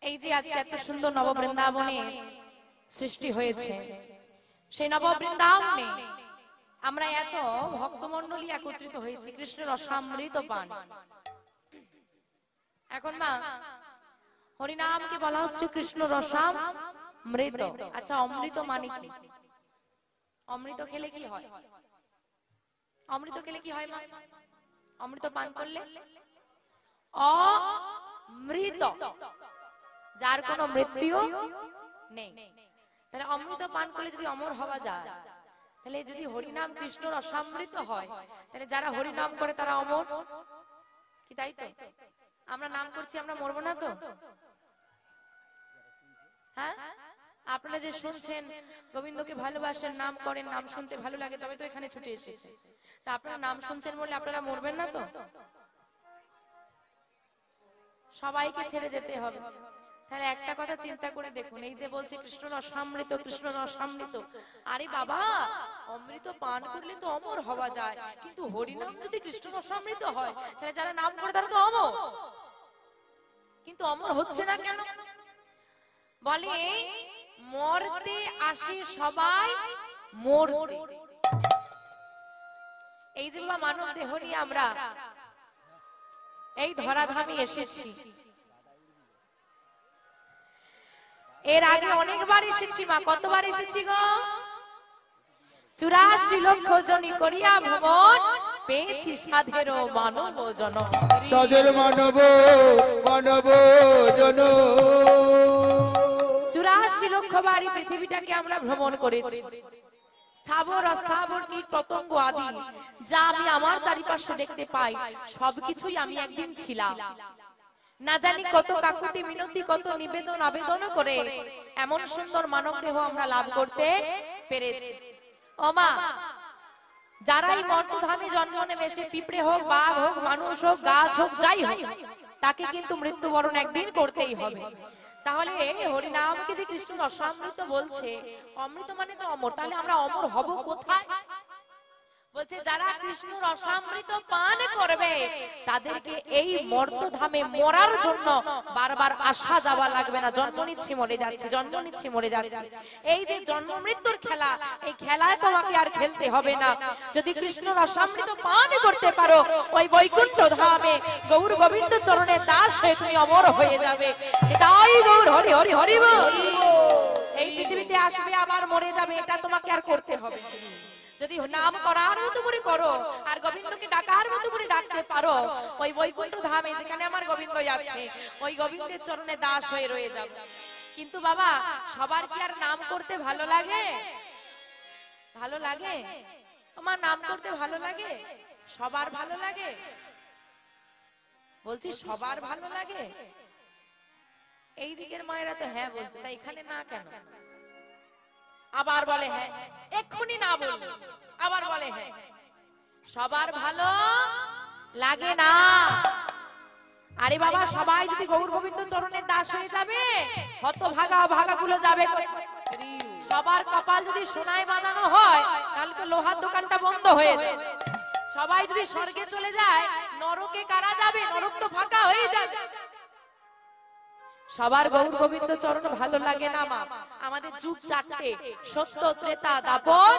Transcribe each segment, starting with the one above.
এই যে আজকে এত সুন্দর নব বৃন্দাবনে সৃষ্টি হয়েছে, সেই নব বৃন্দাবনে আমরা এত ভক্তমণ্ডলী একত্রিত হয়েছি কৃষ্ণের রসামৃত পান। এখন মা হরিনামকে বলা হচ্ছে কৃষ্ণ রসামৃত। আচ্ছা, অমৃত মানে কি? অমৃত খেলে কি হয়? অমৃত খেলে কি হয় মা? অমৃত পান করলে অমৃত, যার কোনো মৃত্যু নেই। তাহলে অমৃত পান করলে যদি অমর হওয়া যায়, তাহলে যদি হরিনাম কৃষ্ণ রসামৃত হয়, তাহলে যারা হরিনাম করে তারা অমর কি? তাই তো আমরা নাম করছি, আমরা মরবো না তো? হ্যাঁ, আপনারা যে শুনছেন গোবিন্দকে ভালোবাসেন, নাম করেন, নাম শুনতে ভালো লাগে, তবে তো এখানে ছুটে এসেছে। তা আপনারা নাম শুনছেন বলে আপনারা মরবেন না তো? সবাইকে ছেড়ে যেতে হবে। তাহলে একটা কথা চিন্তা করে দেখুন, এই যে বলছে কৃষ্ণ রসামৃত, কৃষ্ণ রসামৃত, আরে বাবা অমৃত পান করলে তো অমর হওয়া যায়, কিন্তু হরিনাম যদি কৃষ্ণ রসামৃত হয়, তাহলে যারা নাম করে তারা তো অমর, কিন্তু অমর হচ্ছে না কেন? বলে মরতে আসে সবাই মরতে। এই যে বাবা মানব দেহ নিয়ে আমরা এই ধরাধামে এসেছি, এর আগে অনেকবার এসেছি মা। কতবার এসেছি গো? 84 লক্ষ জনি করিয়া ভ্রমণ, পেয়েছি সাধের মানব জনম। সাধের মানব মানব জন 84 লক্ষ বারই পৃথিবীটাকে আমরা ভ্রমণ করেছি। স্থাবর অস্থাবর কীট পতঙ্গ আদি যা আমি আমার চারিপাশে দেখতে পাই, সবকিছুই আমি একদিন ছিলাম। না জানি কত কাকুতি মিনতি, কত নিবেদন আবেদন করে এমন সুন্দর মানব দেহ আমরা লাভ করতে পেরেছি। ও মা, যারাই মর্তধামে জন্ম নেবে, সে পিঁপড়ে হোক, বাঘ হোক, মানুষ হোক, গাছ হোক, যাই হোক, তাকে কিন্তু মৃত্যুবরণ একদিন করতেই হবে। তাহলে হরিনামকে যে কৃষ্ণ রসামৃত বলছে, অমৃত মানে তো অমর, তাহলে আমরা অমর হব কোথায়? বলছে যারা কৃষ্ণ রসামৃত পান করবে, তাদেরকে এই মর্তধামে মরার জন্য বারবার আসা যাওয়া লাগবে না। জন্ম নিচ্ছি মরে যাচ্ছি, জন্ম নিচ্ছি মরে যাচ্ছি, এই যে জন্ম মৃত্যুর খেলা, এই খেলায় তোমাকে আর খেলতে হবে না। যদি কৃষ্ণ রসামৃত পান করতে পারো, ওই বৈকুণ্ঠ ধামে গৌর গোবিন্দ চরণের দাস হয়ে তুমি অমর হয়ে যাবে। তাই গৌর হরি হরি হরি বল। এই পৃথিবীতে আসবে আবার মরে যাবে, এটা তোমাকে আর করতে হবে। যদি নাম করার মতো করে করো আর গোবিন্দকে ডাকার মতো করে ডাকতে পারো, ওই বৈকুণ্ঠ ধামে যেখানে আমার গোবিন্দ আছে, ওই গোবিন্দের চরণে দাস হয়ে রয়ে যাবে। কিন্তু বাবা, সবার কি আর নাম করতে ভালো লাগে? ভালো লাগে? তোমার নাম করতে ভালো লাগে? সবার ভালো লাগে? বলছি সবার ভালো লাগে? এই দিকের মায়েরা তো হ্যাঁ বলছে, তাই এখানে না কেন? আবার বলে হ্যাঁ, এক্ষুনি না বললো, আবার বলে হ্যাঁ। সবার ভালো লাগে না। আরে বাবা, সবাই যদি গৌর গোবিন্দ চরণের দাস হয়ে যাবে, হতভাগা ভাগাগুলো যাবে। সবার কপাল যদি সোনায় বাঁধানো হয়, তাহলে তো লোহার দোকানটা বন্ধ হয়ে যাবে। সবাই যদি স্বর্গে চলে যায়, নরকে কারা যাবে? নরক তো ফাঁকা হয়ে যাবে। সবার গৌর গোবিন্দ চরণ ভালো লাগে না মা। আমাদের যুগ চারটে, সত্য, ত্রেতা, দ্বাপর,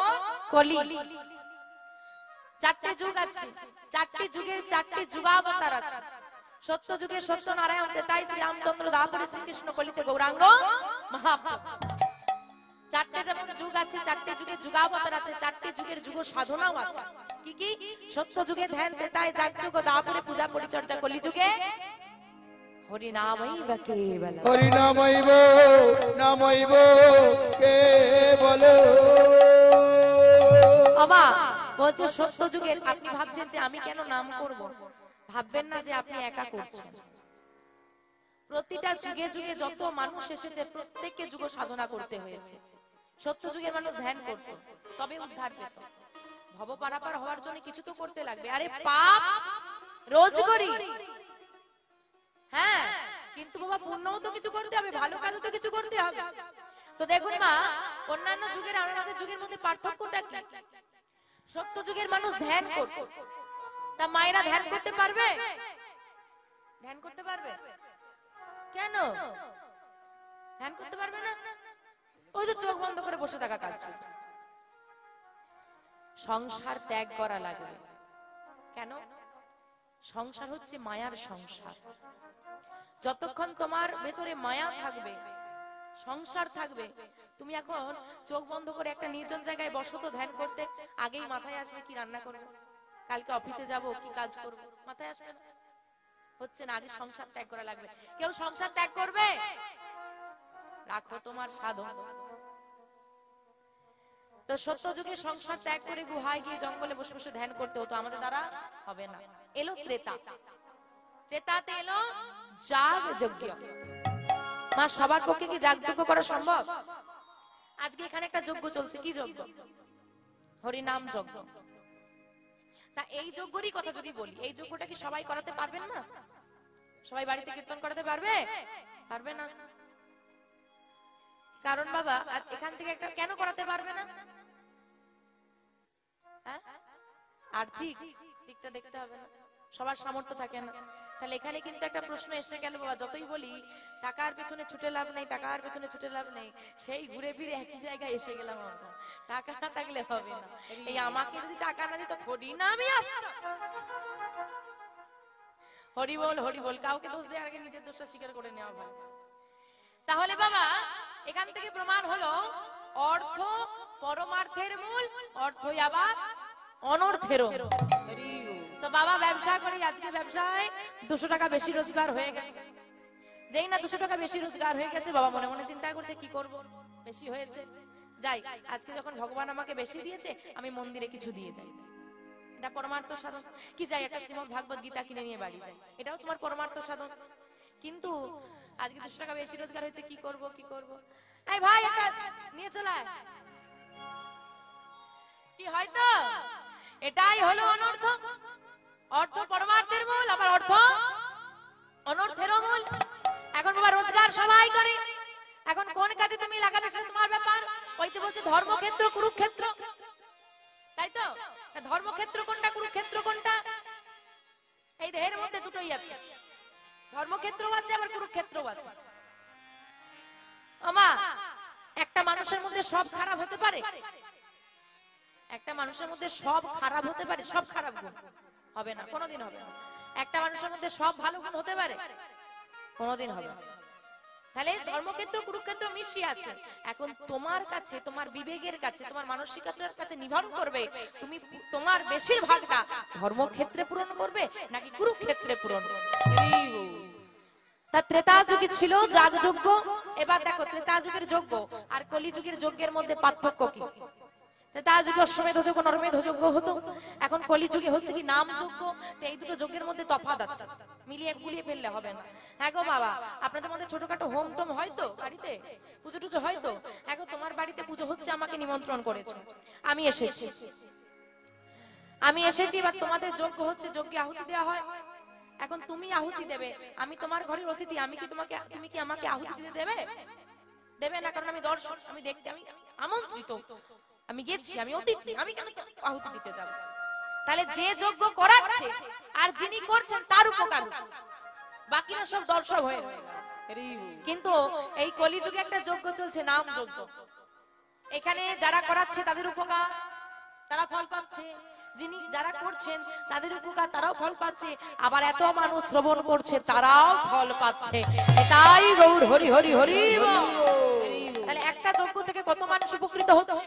কলি, চারটে যুগ আছে। চারটে যুগের চারটে যুগাবতার আছে। সত্য যুগে সত্য নারায়ণ, ত্রেতায় শ্রীরামচন্দ্র, দ্বাপরে শ্রীকৃষ্ণ, কলিতে গৌরাঙ্গ মহাপ্রভু। চারটে যেমন যুগ আছে, চারটে যুগের যুগাবতার আছে, চারটে যুগের যুগ সাধনাও আছে। কি কি? সত্য যুগে ধ্যান, ত্রেতায় যাগযুগ, দ্বাপরে পূজা পরিচর্যা, কলি যুগে হরিনামৈব কেবল। হরিনামৈব নামৈব কেবল। বাবা বলছে সত্য যুগের, আপনি ভাবছেন যে আমি কেন নাম করব, ভাববেন না যে আপনি একা করছেন। প্রতিটা যুগে যুগে যত মানুষ এসেছে, প্রত্যেককে যুগ সাধনা করতে হয়েছে। সত্য যুগের মানুষ ধ্যান করত, তবে উদ্ধার পেত। ভব পারাপার হওয়ার জন্য কিছু তো করতে লাগবে। আরে পাপ রোজ করি, হ্যাঁ, কিন্তু বাবা পুণ্যও তো কিছু করতে হবে, ভালো কাজও তো কিছু করতে হবে। তো দেখুন মা, অন্যান্য যুগের আর আমাদের যুগের মধ্যে পার্থক্যটা কি? সত্য যুগের মানুষ ধ্যান করত, তা মায়েরা ধ্যান করতে পারবে? ধ্যান করতে পারবে কেন? ধ্যান করতে পারবে না, ওই তো চোখ বন্ধ করে বসে থাকা কাজ। সংসার ত্যাগ করা লাগবে। কেন? সংসার হচ্ছে মায়ার সংসার। যতক্ষণ তোমার ভেতরে মায়া থাকবে, সংসার থাকবে, তুমি এখন চোখ বন্ধ করে একটা নির্জন জায়গায় বসো তো ধ্যান করতে, আগেই মাথায় আসবে কি রান্না করবো, কালকে অফিসে যাব, কি কাজ করব, মাথায় আসবে না। হচ্ছে না, আগে সংসার ত্যাগ করা লাগবে। কেউ সংসার ত্যাগ করবে? রাখো তোমার সাধন। তো সত্য যুগে সংসার ত্যাগ করে গুহায় গিয়ে জঙ্গলে বসে বসে ধ্যান করতে হতো, আমাদের দ্বারা হবে না। এলো ত্রেতা, ত্রেতাতে এলো যাগ যজ্ঞ। মা, সবার পক্ষে কি যাগ যজ্ঞ করা সম্ভব? আজকে এখানে একটা যজ্ঞ চলছে, কি যজ্ঞ? হরিনাম যজ্ঞ। তা এই যজ্ঞেরই কথা যদি বলি, এই যজ্ঞটা কি সবাই করাতে পারবেন না? সবাই বাড়িতে কীর্তন করাতে পারবে? পারবে না। কারণ বাবা, এখান থেকে একটা কেন করাতে পারবে না? আর্থিক দিকটা দেখতে হবে না, সবার সামর্থ্য থাকে না। তাহলে এখানে কিন্তু একটা প্রশ্ন এসে গেল বাবা, যতই বলি টাকার পেছনে ছুটে লাভ নেই, টাকার পেছনে ছুটে লাভ নেই, সেই ঘুরে ফিরে একই জায়গায় এসে গেলাম আমরা। টাকা না থাকলে হবে না। এই আমাকে যদি টাকা না দিত থোড়ি না আমি আসতাম। হরি বল, হরি বল। কাউকে দোষ দেওয়ার আগে নিজের দোষটা স্বীকার করে নেওয়া ভালো। তাহলে বাবা, এখান থেকে প্রমাণ হলো অর্থ পরমার্থের মূল, অর্থই আবার অনর্থেরও। তো বাবা ব্যবসা করি, আজকে ব্যবসায় 200 টাকা বেশি রোজগার হয়ে গেছে। যেই না 200 টাকা বেশি রোজগার হয়ে গেছে, বাবা মনে মনে চিন্তা করছে কি করব, বেশি হয়েছে, যাই আজকে যখন ভগবান আমাকে বেশি দিয়েছে, আমি মন্দিরে কিছু দিয়ে যাই। এটা পরমার্থ সাধন। কি যাই একটা শ্রীমদ্ ভাগবত গীতা কিনে নিয়ে বাড়ি যাই, এটাও তোমার পরমার্থ সাধন। কিন্তু আজকে 200 টাকা বেশি রোজগার হয়েছে, কি করব কি করব, এই ভাই একটা নিয়ে চলে আয়, কি হয়তো এটাই হলো অনর্থ। অর্থ পরমার্থের মূল, আবার অর্থ অনর্থেরও মূল। এখন বাবা রোজগার সবাই করে, এখন কোন কাজে তুমি লাগাবে সেটা তোমার ব্যাপার। ওই যে বলছে ধর্মক্ষেত্র কুরুক্ষেত্র, তাই তো? ধর্মক্ষেত্র কোনটা, কুরুক্ষেত্র কোনটা? এই দেহের মধ্যে দুটোই আছে, ধর্মক্ষেত্রও আছে আবার কুরুক্ষেত্রও আছে। আমা, একটা মানুষের মধ্যে সব খারাপ হতে পারে? একটা মানুষের মধ্যে সব খারাপ হতে পারে? সব খারাপ গুণ হবে না, কোনোদিন হবে না। একটা মানুষের মধ্যে সব ভালো গুণ হতে পারে? কোনোদিন হবে না। তাহলে ধর্মক্ষেত্র কুরুক্ষেত্র মিশিয়ে আছে। এখন তোমার কাছে, তোমার বিবেকের কাছে, তোমার মানসিকতার কাছে নির্ভর করবে তুমি তোমার বেশিরভাগটা ধর্মক্ষেত্রে পূরণ করবে নাকি কুরুক্ষেত্রে পূরণ করবে। তা ত্রেতা যুগে ছিল যাগযজ্ঞ। এবার দেখো ত্রেতা যুগের যজ্ঞ আর কলি যুগের যজ্ঞের মধ্যে পার্থক্য কি? ত্রেতা যুগে অশ্বমেধ যজ্ঞ নরমেধ যজ্ঞ হতো, এখন কলি যুগে হচ্ছে কি নাম যজ্ঞ। এই দুটো যজ্ঞের মধ্যে তফাৎ আছে, মিলিয়ে গুলিয়ে ফেললে হবে না। হ্যাঁ গো বাবা, আপনাদের মধ্যে ছোটখাটো হোম টোম হয়তো, বাড়িতে পুজো টুজো হয়তো। হ্যাঁ গো, তোমার বাড়িতে পুজো হচ্ছে, আমাকে নিমন্ত্রণ করেছো, আমি এসেছি, এবার তোমাদের যজ্ঞ হচ্ছে, যজ্ঞে আহুতি দেওয়া হয়। এখন তুমি আহুতি দেবে, আমি তোমার ঘরের অতিথি, আমি কি তোমাকে, তুমি কি আমাকে আহুতি দিতে দেবে? দেবে না, কারণ আমি দর্শক, আমি দেখতে, আমি আমন্ত্রিত, আমি গেছি, আমি অতিথি, আমি কেন আহুতি দিতে যাব? তাহলে যে যজ্ঞ করাচ্ছে আর যিনি করছেন তার উপকার হচ্ছে, বাকিরা সব দর্শক হয়ে রয়ে গেল। কিন্তু এই কলিযুগে একটা যজ্ঞ চলছে, নাম যজ্ঞ। এখানে যারা করাচ্ছে তাদের উপকার, তারা ফল পাচ্ছে, যিনি যারা করছেন তাদের উপকার, তারাও ফল পাচ্ছে, আবার এত মানুষ শ্রবণ করছে তারাও ফল পাচ্ছে। এটাই গৌর হরি হরি হরি। তাহলে একটা যজ্ঞ থেকে কত মানুষ উপকৃত হচ্ছে।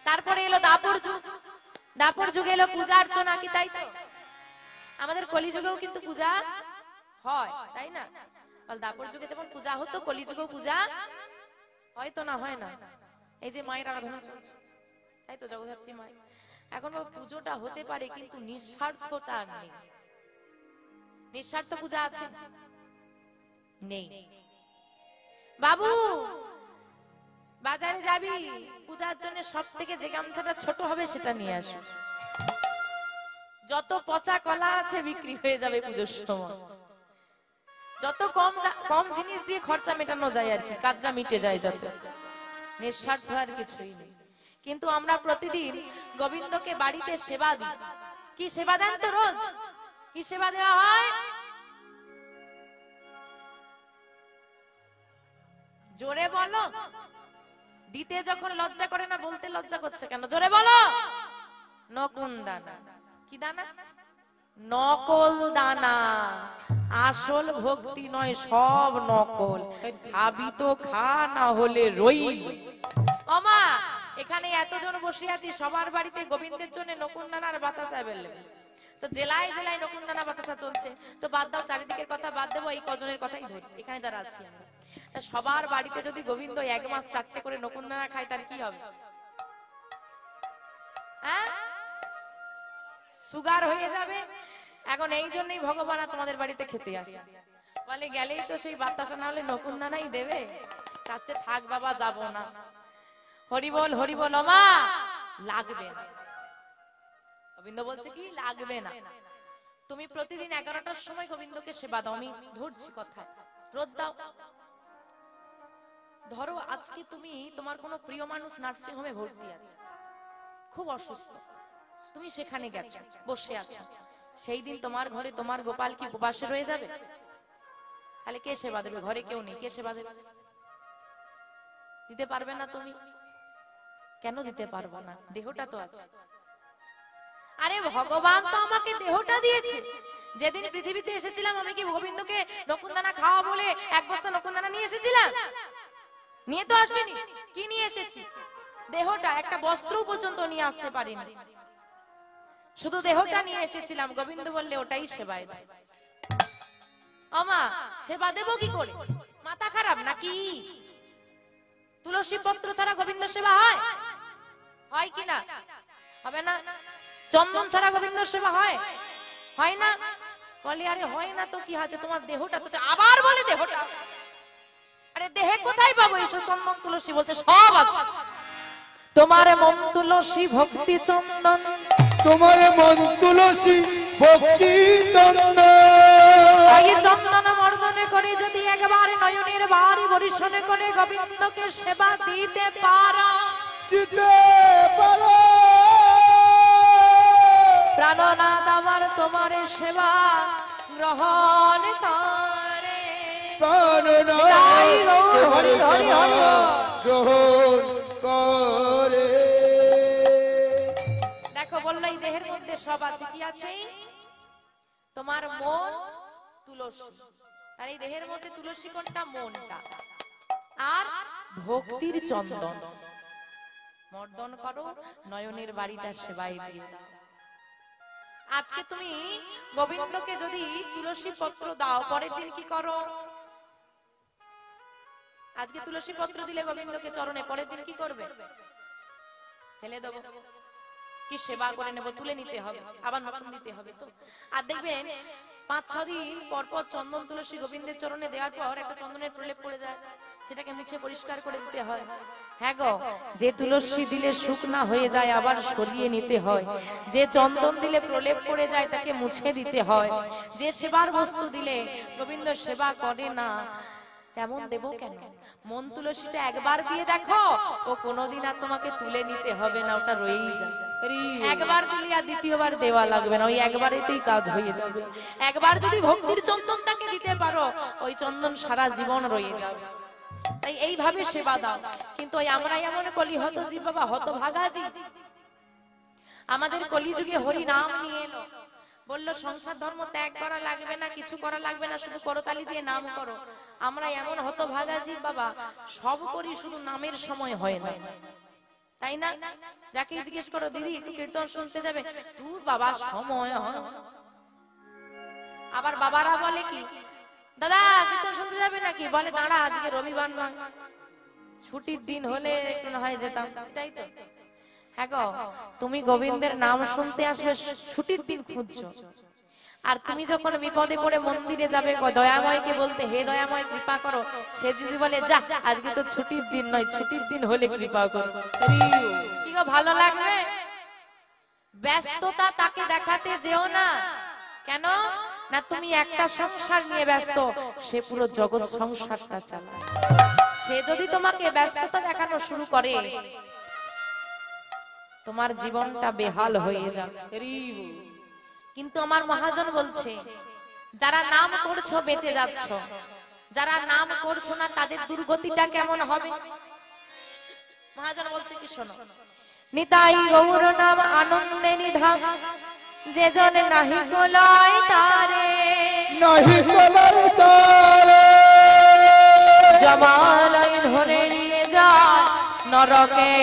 তারপরে এলো দাপর যুগ, দাপর যুগে এলো পূজা অর্চনা, কি তাই তো? আমাদের কলিযুগেও কিন্তু পূজা হয়, তাই না? দাপর যুগে যেমন পূজা হতো, কলিযুগেও পূজা হয়তো না, হয় না? এই যে মায়ের আরাধনা চলছে, তাই তো, জগদ্ধাত্রী মায়ের। এখন পুজোটা হতে পারে কিন্তু নিঃস্বার্থতা নেই। নিঃস্বার্থ পূজা আছে? নেই। বাবু বাজারে যাবি, পূজার জন্য সব থেকে যে গামছাটা ছোট হবে সেটা নিয়ে আসি, যত পচা কলা আছে বিক্রি হয়ে যাবে পুজোর সময়। যত কম জিনিস দিয়ে খরচা মেটানো যায় আর কি, কাজটা মিটে যায় যত। নিঃস্বার্থ আর কিছুই নেই। কিন্তু আমরা প্রতিদিন গোবিন্দকে বাড়িতে সেবা দিই। কি সেবা দেন তো রোজ? কি সেবা দেওয়া হয়? জোরে বলো। দিতে যখন লজ্জা করে না, বলতে লজ্জা করছে কেন? জোরে বলো। নকুন দানা। কি দানা? নকল দানা। আসল ভক্তি নয়, সব নকল। খাবি তো খা, না হলে রই। ওমা, এখানে এতজন বসে আছি, সবার বাড়িতে গোবিন্দের জন্য নকুন দানার বাতাস অ্যাভেলেবল। তো জেলায় জেলায় নকুন দানা বাতাসা চলছে। তো বাদ দাও, চারিদিকের কথা বাদ দেবো, এই কজনের কথাই ধরি এখানে যারা আছি আমরা। তা সবার বাড়িতে যদি গোবিন্দ 1 মাস 4টে করে নকুন দানা খায়, তার কি হবে? হ্যাঁ, সুগার হয়ে যাবে। এখন এই জন্যই ভগবান তোমাদের বাড়িতে খেতে আসে, বলে গেলেই তো সেই বাতাসা না হলে নকুন দানাই দেবে, তার চেয়ে থাক বাবা, যাব না। হরিবল হরিবল। মা লাগবে না, গোবিন্দ বলছে কি লাগবে না। তুমি প্রতিদিন 11টার সময় গোবিন্দকে সেবা দাও। আমি ধরছি কথা, রোজ দাও। ধরো আজকে তুমি, তোমার কোনো প্রিয় মানুষ নার্সিং হোমে ভর্তি আছে, খুব অসুস্থ, তুমি সেখানে গেছো, বসে আছো। সেই দিন তোমার ঘরে তোমার গোপাল কি উপবাসে রয়ে যাবে? তাহলে কে সেবা দেবে? ঘরে কেউ নেই, কে সেবা দেবে? দিতে পারবে না তুমি? কেন দিতে পারবো না? দেহটা তো আছে। আরে ভগবান তো আমাকে দেহটা দিয়েছে। যেদিন পৃথিবীতে এসেছিলাম, আমি কি গোবিন্দকে নকুনদানা খাওয়া বলে 1 বস্তা নকুনদানা নিয়ে এসেছিলাম? নিয়ে তো আসেনি। কি নিয়ে এসেছি? দেহটা। একটা বস্ত্র পর্যন্ত নিয়ে আসতে পারিনি, শুধু দেহটা নিয়ে এসেছিলাম। গোবিন্দ বললে ওটাই সেবায় দাও। আমা, সেবা দেব কি করে? মাথা খারাপ নাকি? তুলসী পত্র ছাড়া গোবিন্দ সেবা হয়? হয় কি না? হবে না। চন্দন ছাড়া গোবিন্দ সেবা হয়? হয় না। বলে আরে হয় না তো কি আছে, তোমার দেহটা তো। আবার বলে দেহটা। আরে দেহে কোথায় পাবো এসব চন্দন তুলসী? বলছে সব আছে। তোমার মন তুলসী ভক্তি চন্দন, তোমার মন তুলসী ভক্তি চন্দন। এই চন্দন মর্দনে করে যদি একবার নয়নের বাড়ি বরিশনে করে গোবিন্দকে সেবা দিতে পারো, দিতে পারো। প্রাণনাথ আমার তোমার সেবা গ্রহণ করে। প্রাণনাথ তোমার সেবা গ্রহণ করে। দেখো বললো এই দেহের মধ্যে সব আছে। কি আছে? তোমার মন তুলসী। আর এই দেহের মধ্যে তুলসী কোনটা? মনটা। আর ভক্তির চন্দন মর্দন করো, নয়নের বাড়িটা সেবায় দিয়ে দাও। আজকে তুমি গোবিন্দকে যদি তুলসী পত্র দাও, পরের দিন কি করো? আজকে তুলসী পত্র দিলে গোবিন্দকে চরণে, পরের দিন কি করবে? ফেলে দেবো কি? সেবা করে নেবো, তুলে নিতে হবে, আবার নতুন দিতে হবে তো। আর দেখবেন 5-6 দিন পর পর চন্দন তুলসী গোবিন্দের চরণে দেওয়ার পর একটা চন্দনের প্রলেপ পড়ে যায়, সেটাকে মুছে পরিষ্কার করে দিতে হয়। হ্যাঁ গো, যে তুলসী দিলে শুকনা হয়ে যায় আবার সরিয়ে নিতে হয়, যে চন্দন দিলে প্রলেপ পড়ে যায় তাকে মুছে দিতে হয়, যে সেবার বস্তু দিলে গোবিন্দ সেবা করে না তেমন দেবো কেন? মন তুলসীটা একবার দিয়ে দেখো, ও কোনোদিন আর তোমাকে তুলে নিতে হবে না, ওটা রয়েই যাবে। একবার দিলে আর দ্বিতীয়বার দেওয়া লাগবে না, ওই একবারেতেই কাজ হয়ে যাবে। একবার যদি ভক্তির চন্দনটাকে দিতে পারো, ওই চন্দন সারা জীবন রয়ে যাবে। তাই এইভাবে সেবা দাও। কিন্তু আমরা এমন কলি হত জীব বাবা, হতভাগাজি। আমাদের কলিযুগে হরি নাম নিয়ে এলো, বললো সংসার ধর্ম ত্যাগ করা লাগবে না, কিছু করা লাগবে না, শুধু করতালি দিয়ে নাম করো। আমরা এমন হতভাগাজি বাবা, সব করি, শুধু নামের সময় হয় না, তাই না? যাকে জিজ্ঞেস করো দিদি একটু কীর্তন শুনতে যাবে, তুই বাবা সময় হয়। আবার বাবারা বলে কি, দাদা কীর্তন শুনতে যাবে নাকি? বলে দাঁড়া, আজকে রবিবার নয়, ছুটির দিন হলে একটু না হয় যেতাম। তাই তো? হ্যাঁ গো, তুমি গোবিন্দের নাম শুনতে আসবে, ছুটির দিন খুঁজছো। আর তুমি যখন বিপদে পড়ে মন্দিরে যাবে দয়াময়কে বলতে, হে দয়াময় কৃপা করো, সে যদি বলে যা আজকে তো ছুটির দিন নয়, ছুটির দিন হলে কৃপা করো, কি গো ভালো লাগবে? ব্যস্ততা তাকে দেখাতে যেও না। কেন না? তুমি একটা সংসার নিয়ে ব্যস্ত, সে পুরো জগৎ সংসারটা চালায়। সে যদি তোমাকে ব্যস্ততা দেখানো শুরু করে, তোমার জীবনটা বেহাল হয়ে যাবে। কিন্তু আমার মহাজন বলছে, যারা নাম করছো বেঁচে যাচ্ছ, যারা নাম করছো না তাদের দুর্গতিটা কেমন হবে? মহাজন বলছে কি শোনো, নিতাই গৌর নাম আনন্দে নিধাম, যে জন নাহি কোলায় তারে, নাহি কোলায় তারে, জমালয় ধরে নিয়ে যায় নরকে।